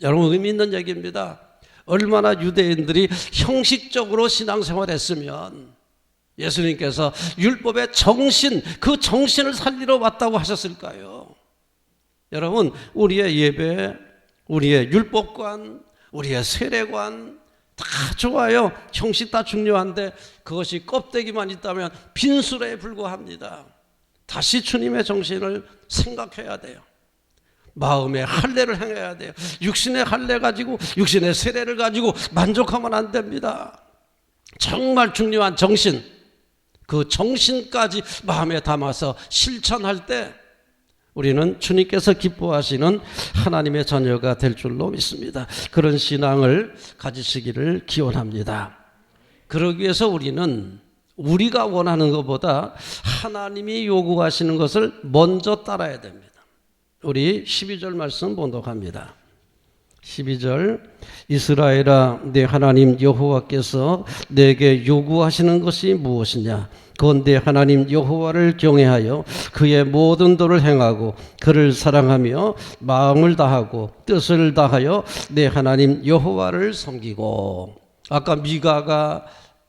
여러분, 의미 있는 얘기입니다. 얼마나 유대인들이 형식적으로 신앙생활했으면 예수님께서 율법의 정신, 그 정신을 살리러 왔다고 하셨을까요? 여러분, 우리의 예배, 우리의 율법관, 우리의 세례관 다 좋아요. 형식 다 중요한데 그것이 껍데기만 있다면 빈수레에 불과합니다. 다시 주님의 정신을 생각해야 돼요. 마음의 할례를 행해야 돼요. 육신의 할례 가지고, 육신의 세례를 가지고 만족하면 안 됩니다. 정말 중요한 정신, 그 정신까지 마음에 담아서 실천할 때 우리는 주님께서 기뻐하시는 하나님의 자녀가 될 줄로 믿습니다. 그런 신앙을 가지시기를 기원합니다. 그러기 위해서 우리는 우리가 원하는 것보다 하나님이 요구하시는 것을 먼저 따라야 됩니다. 우리 12절 말씀 봉독합니다. 12절, 이스라엘아, 내 하나님 여호와께서 내게 요구하시는 것이 무엇이냐? 그건 내 하나님 여호와를 경외하여 그의 모든 도를 행하고 그를 사랑하며 마음을 다하고 뜻을 다하여 내 하나님 여호와를 섬기고. 아까 미가가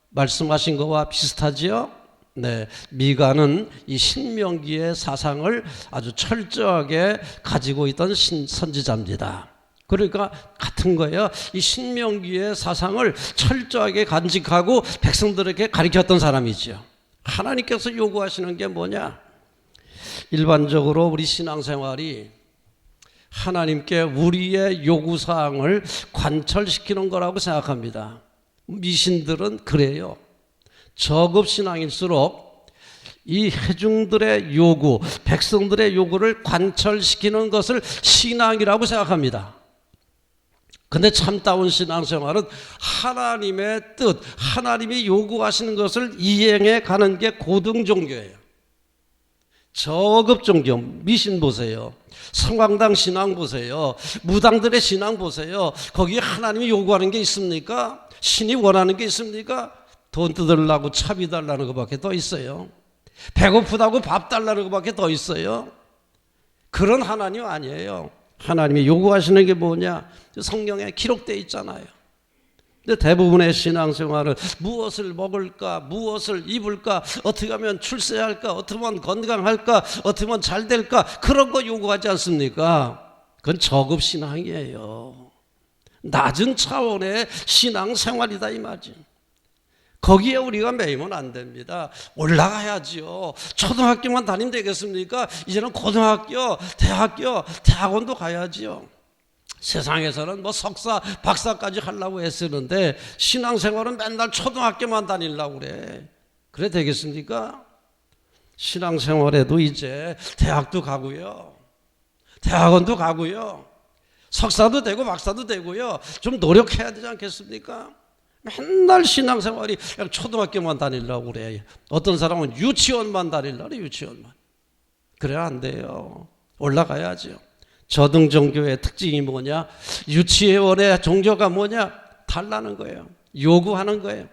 말씀하신 것과 비슷하지요? 네, 미가는 이 신명기의 사상을 아주 철저하게 가지고 있던 선지자입니다. 그러니까 같은 거예요. 이 신명기의 사상을 철저하게 간직하고 백성들에게 가르쳤던 사람이죠. 하나님께서 요구하시는 게 뭐냐? 일반적으로 우리 신앙생활이 하나님께 우리의 요구사항을 관철시키는 거라고 생각합니다. 미신들은 그래요. 저급신앙일수록 이 회중들의 요구, 백성들의 요구를 관철시키는 것을 신앙이라고 생각합니다. 근데 참다운 신앙생활은 하나님의 뜻, 하나님이 요구하시는 것을 이행해 가는 게 고등 종교예요. 저급 종교, 미신 보세요. 성황당 신앙 보세요. 무당들의 신앙 보세요. 거기에 하나님이 요구하는 게 있습니까? 신이 원하는 게 있습니까? 돈 뜯으려고 차비 달라는 것밖에 더 있어요. 배고프다고 밥 달라는 것밖에 더 있어요. 그런 하나님 아니에요. 하나님이 요구하시는 게 뭐냐? 성경에 기록되어 있잖아요. 근데 대부분의 신앙생활은 무엇을 먹을까, 무엇을 입을까, 어떻게 하면 출세할까, 어떻게 하면 건강할까, 어떻게 하면 잘 될까, 그런 거 요구하지 않습니까? 그건 저급 신앙이에요. 낮은 차원의 신앙생활이다 이 말이죠. 거기에 우리가 매이면 안 됩니다. 올라가야지요. 초등학교만 다니면 되겠습니까? 이제는 고등학교, 대학원도 가야지요. 세상에서는 뭐 석사, 박사까지 하려고 애쓰는데 신앙생활은 맨날 초등학교만 다니려고 그래. 그래 되겠습니까? 신앙생활에도 이제 대학도 가고요. 대학원도 가고요. 석사도 되고 박사도 되고요. 좀 노력해야 되지 않겠습니까? 맨날 신앙생활이 그냥 초등학교만 다니려고 그래. 어떤 사람은 유치원만 다니려고 그래. 유치원만. 그래야 안 돼요. 올라가야죠. 저등 종교의 특징이 뭐냐? 유치원의 종교가 뭐냐? 달라는 거예요. 요구하는 거예요.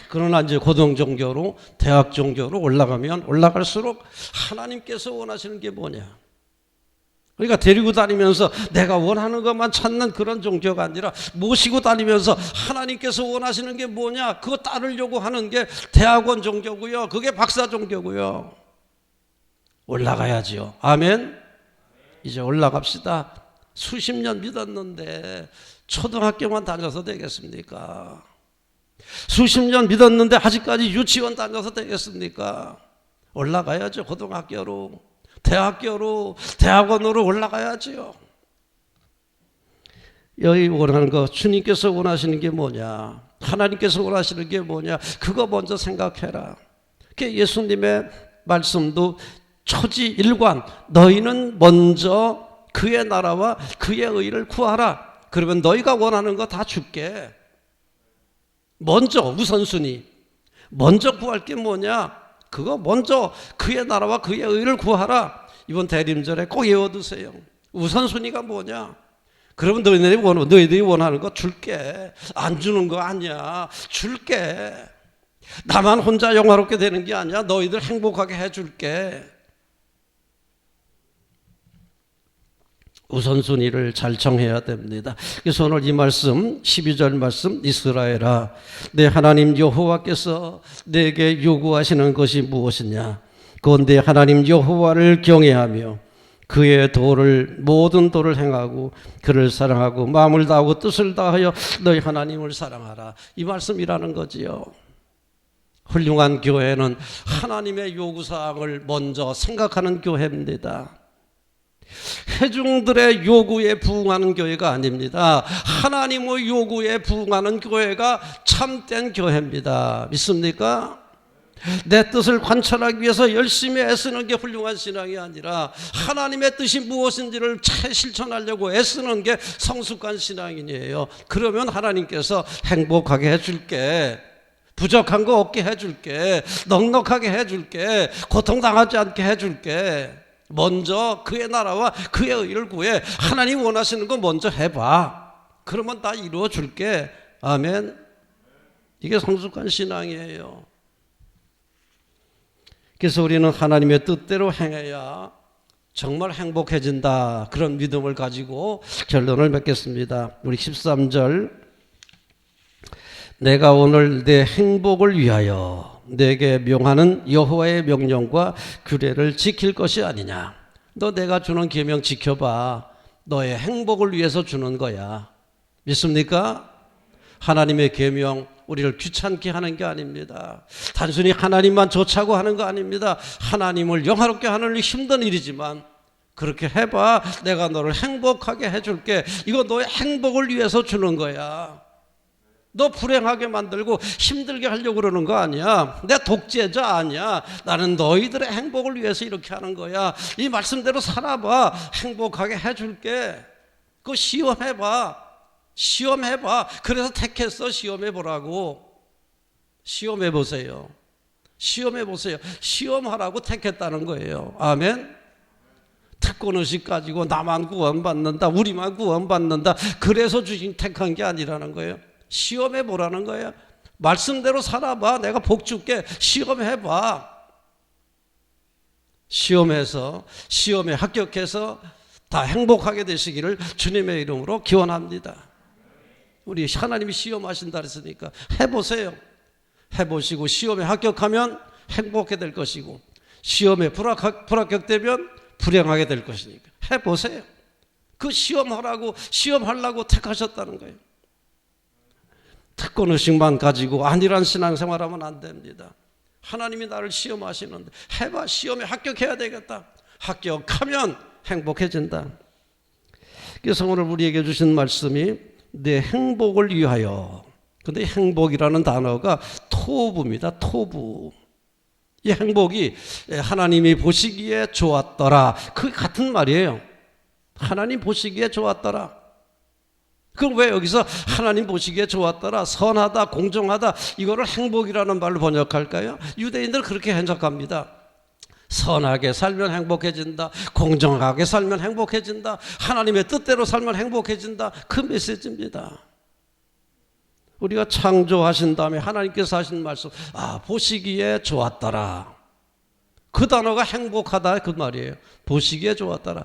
그러나 이제 고등 종교로, 대학 종교로 올라가면 올라갈수록 하나님께서 원하시는 게 뭐냐? 그러니까 데리고 다니면서 내가 원하는 것만 찾는 그런 종교가 아니라 모시고 다니면서 하나님께서 원하시는 게 뭐냐? 그거 따르려고 하는 게 대학원 종교고요. 그게 박사 종교고요. 올라가야지요. 아멘. 이제 올라갑시다. 수십 년 믿었는데 초등학교만 다녀서 되겠습니까? 수십 년 믿었는데 아직까지 유치원 다녀서 되겠습니까? 올라가야죠. 고등학교로, 대학교로, 대학원으로 올라가야지요. 여기 원하는 거, 주님께서 원하시는 게 뭐냐, 하나님께서 원하시는 게 뭐냐, 그거 먼저 생각해라. 예수님의 말씀도 초지일관, 너희는 먼저 그의 나라와 그의 의를 구하라. 그러면 너희가 원하는 거 다 줄게. 먼저 우선순위, 먼저 구할 게 뭐냐, 그거 먼저 그의 나라와 그의 의를 구하라. 이번 대림절에 꼭 외워두세요. 우선순위가 뭐냐, 그러면 너희들이 원하는 거 줄게. 안 주는 거 아니야, 줄게. 나만 혼자 영화롭게 되는 게 아니야, 너희들 행복하게 해줄게. 우선순위를 잘 정해야 됩니다. 그래서 오늘 이 말씀, 12절 말씀, 이스라엘아, 내 하나님 여호와께서 내게 요구하시는 것이 무엇이냐, 그건 내 하나님 여호와를 경외하며 그의 도를, 모든 도를 행하고 그를 사랑하고 마음을 다하고 뜻을 다하여 너희 하나님을 사랑하라. 이 말씀이라는 거지요. 훌륭한 교회는 하나님의 요구사항을 먼저 생각하는 교회입니다. 회중들의 요구에 부응하는 교회가 아닙니다. 하나님의 요구에 부응하는 교회가 참된 교회입니다. 믿습니까? 내 뜻을 관철하기 위해서 열심히 애쓰는 게 훌륭한 신앙이 아니라 하나님의 뜻이 무엇인지를 잘 실천하려고 애쓰는 게 성숙한 신앙인이에요. 그러면 하나님께서 행복하게 해줄게, 부족한 거 없게 해줄게, 넉넉하게 해줄게, 고통당하지 않게 해줄게. 먼저 그의 나라와 그의 의를 구해. 하나님 원하시는 거 먼저 해봐. 그러면 다 이루어 줄게. 아멘. 이게 성숙한 신앙이에요. 그래서 우리는 하나님의 뜻대로 행해야 정말 행복해진다, 그런 믿음을 가지고 결론을 맺겠습니다. 우리 13절, 내가 오늘 내 행복을 위하여 내게 명하는 여호와의 명령과 규례를 지킬 것이 아니냐. 너 내가 주는 계명 지켜봐. 너의 행복을 위해서 주는 거야. 믿습니까? 하나님의 계명, 우리를 귀찮게 하는 게 아닙니다. 단순히 하나님만 좋자고 하는 거 아닙니다. 하나님을 영화롭게 하는 일이 힘든 일이지만 그렇게 해봐. 내가 너를 행복하게 해줄게. 이거 너의 행복을 위해서 주는 거야. 너 불행하게 만들고 힘들게 하려고 그러는 거 아니야. 내 독재자 아니야. 나는 너희들의 행복을 위해서 이렇게 하는 거야. 이 말씀대로 살아봐. 행복하게 해줄게. 그거 시험해봐. 시험해봐. 그래서 택했어. 시험해보라고. 시험해보세요. 시험해보세요. 시험하라고 택했다는 거예요. 아멘. 특권의식 가지고 나만 구원받는다, 우리만 구원받는다, 그래서 주신 택한 게 아니라는 거예요. 시험해보라는 거예요. 말씀대로 살아봐. 내가 복 줄게. 시험해봐. 시험해서, 시험에 합격해서 다 행복하게 되시기를 주님의 이름으로 기원합니다. 우리 하나님이 시험하신다 그랬으니까 해보세요. 해보시고 시험에 합격하면 행복하게 될 것이고, 시험에 불합격되면 불행하게 될 것이니까 해보세요. 그 시험하라고, 시험하려고 택하셨다는 거예요. 특권의식만 가지고 안일한 신앙생활하면 안 됩니다. 하나님이 나를 시험하시는데 해봐. 시험에 합격해야 되겠다. 합격하면 행복해진다. 그래서 오늘 우리에게 주신 말씀이 내 행복을 위하여. 근데 행복이라는 단어가 토부입니다. 토부. 이 행복이 하나님이 보시기에 좋았더라, 그 같은 말이에요. 하나님 보시기에 좋았더라. 그럼 왜 여기서 하나님 보시기에 좋았더라, 선하다, 공정하다, 이거를 행복이라는 말로 번역할까요? 유대인들 그렇게 해석합니다. 선하게 살면 행복해진다, 공정하게 살면 행복해진다, 하나님의 뜻대로 살면 행복해진다, 그 메시지입니다. 우리가 창조하신 다음에 하나님께서 하신 말씀, 보시기에 좋았더라. 그 단어가 행복하다 그 말이에요. 보시기에 좋았더라.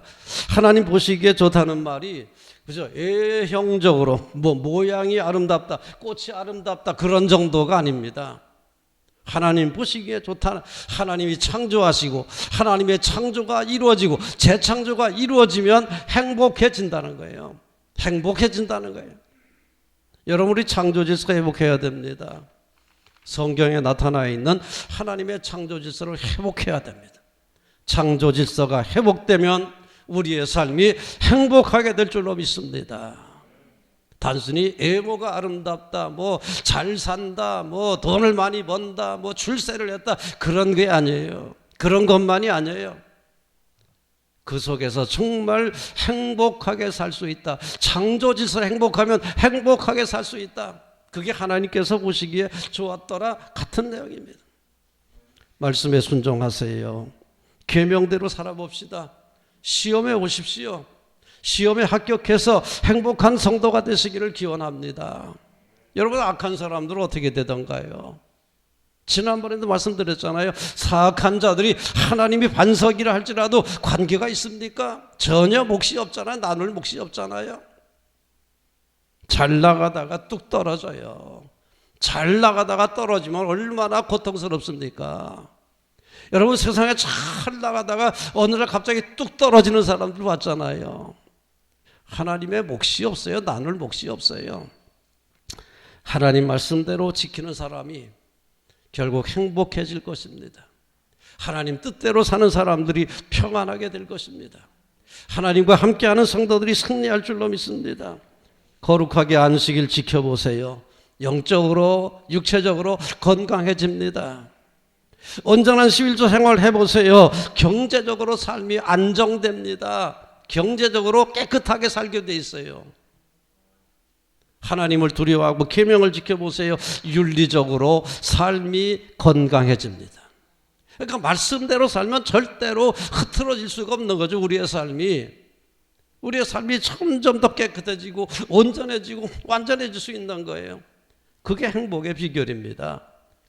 하나님 보시기에 좋다는 말이 그죠? 외형적으로 모양이 아름답다, 꽃이 아름답다, 그런 정도가 아닙니다. 하나님 보시기에 좋다. 하나님이 창조하시고 하나님의 창조가 이루어지고 재창조가 이루어지면 행복해진다는 거예요. 행복해진다는 거예요. 여러분, 우리 창조 질서 회복해야 됩니다. 성경에 나타나 있는 하나님의 창조 질서를 회복해야 됩니다. 창조 질서가 회복되면 우리의 삶이 행복하게 될 줄로 믿습니다. 단순히 외모가 아름답다, 뭐 잘 산다, 뭐 돈을 많이 번다, 뭐 출세를 했다, 그런 게 아니에요. 그런 것만이 아니에요. 그 속에서 정말 행복하게 살 수 있다. 창조 질서를 행복하면 행복하게 살 수 있다. 그게 하나님께서 보시기에 좋았더라 같은 내용입니다. 말씀에 순종하세요. 계명대로 살아봅시다. 시험에 오십시오. 시험에 합격해서 행복한 성도가 되시기를 기원합니다. 여러분, 악한 사람들은 어떻게 되던가요? 지난번에도 말씀드렸잖아요. 사악한 자들이 하나님이 반석이라 할지라도 관계가 있습니까? 전혀 몫이 없잖아요. 나눌 몫이 없잖아요. 잘 나가다가 뚝 떨어져요. 잘 나가다가 떨어지면 얼마나 고통스럽습니까? 여러분, 세상에 잘 나가다가 어느 날 갑자기 뚝 떨어지는 사람들 봤잖아요. 하나님의 몫이 없어요. 나눌 몫이 없어요. 하나님 말씀대로 지키는 사람이 결국 행복해질 것입니다. 하나님 뜻대로 사는 사람들이 평안하게 될 것입니다. 하나님과 함께하는 성도들이 승리할 줄로 믿습니다. 거룩하게 안식일 지켜보세요. 영적으로 육체적으로 건강해집니다. 온전한 11조 생활 해보세요. 경제적으로 삶이 안정됩니다. 경제적으로 깨끗하게 살게 돼 있어요. 하나님을 두려워하고 계명을 지켜보세요. 윤리적으로 삶이 건강해집니다. 그러니까 말씀대로 살면 절대로 흐트러질 수가 없는 거죠. 우리의 삶이 점점 더 깨끗해지고 온전해지고 완전해질 수 있는 거예요. 그게 행복의 비결입니다.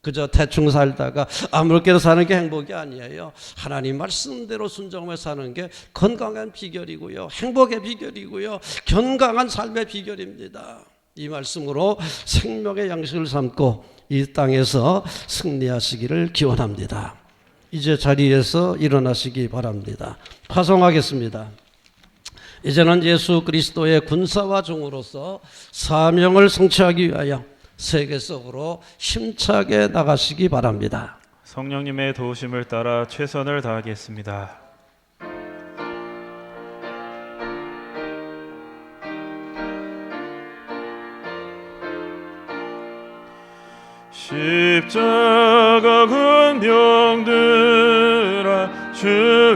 그저 대충 살다가 아무렇게나 사는 게 행복이 아니에요. 하나님 말씀대로 순종하며 사는 게 건강한 비결이고요, 행복의 비결이고요, 건강한 삶의 비결입니다. 이 말씀으로 생명의 양식을 삼고 이 땅에서 승리하시기를 기원합니다. 이제 자리에서 일어나시기 바랍니다. 파송하겠습니다. 이제는 예수 그리스도의 군사와 종으로서 사명을 성취하기 위하여 세계 속으로 힘차게 나가시기 바랍니다. 성령님의 도우심을 따라 최선을 다하겠습니다. 십자가 군병들아 주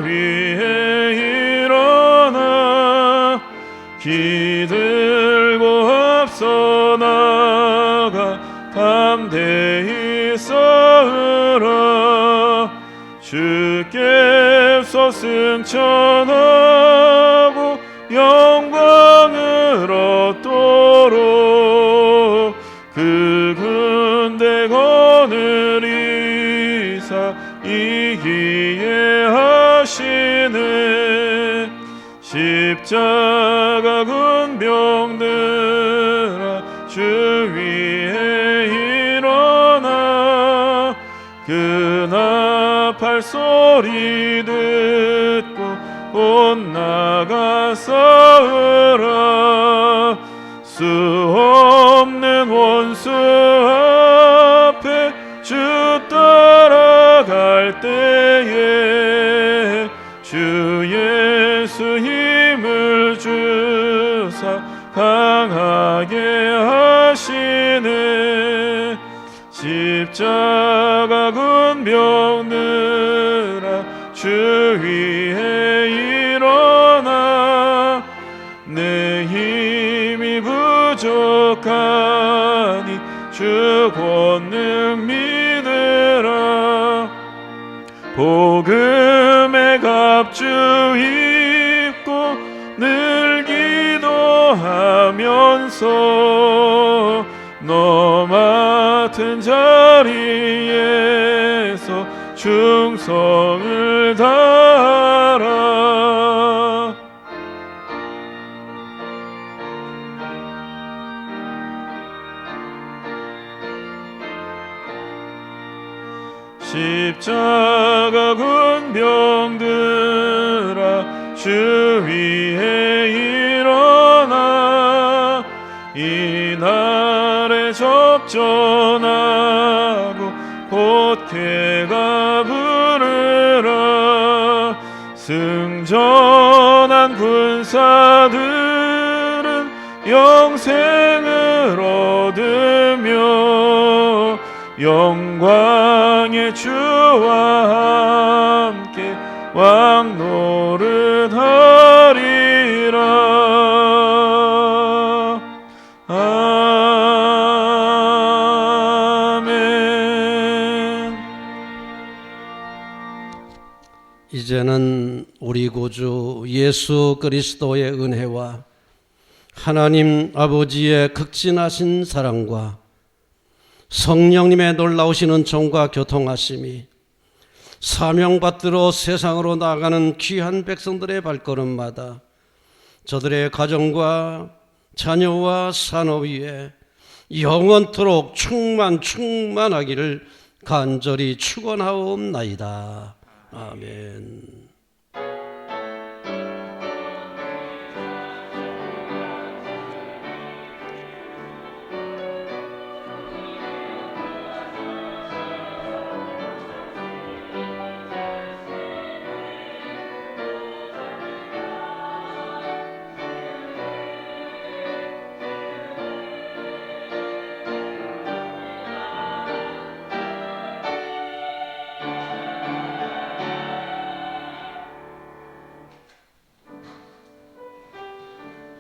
위에 일어나 기들고 앞서 나가 담대히 싸우라. 주께서 승천하고 영광을 얻도록 그 군대 거느리사 이기게 하시네. 십자가 군병들아 주 위에 일어나 그 나팔 소리 듣고 곧 나가 싸우라. 수 없는 원수 앞에 주 따라갈 때에 주 예수 힘을 주사 강하게 하시네. 십자가 군병들아 주 위에 일어나 내 힘이 부족하니 주 권능 믿으라. 복음의 갑주 입고 늘 기도하면서 너 맡은 자리에서 충성을 다하라. 십자가 군병들아 주 위에 일어나 이 날에 접전하고 곧개가 부르라 승전한 군사들은 영생을 얻으며 영광의 주와 함께 왕노릇하리라. 아멘. 이제는 우리 구주 예수 그리스도의 은혜와 하나님 아버지의 극진하신 사랑과 성령님의 놀라우신 은총과 교통하심이 사명받들어 세상으로 나가는 귀한 백성들의 발걸음마다 저들의 가정과 자녀와 산업 위에 영원토록 충만하기를 간절히 축원하옵나이다. 아멘.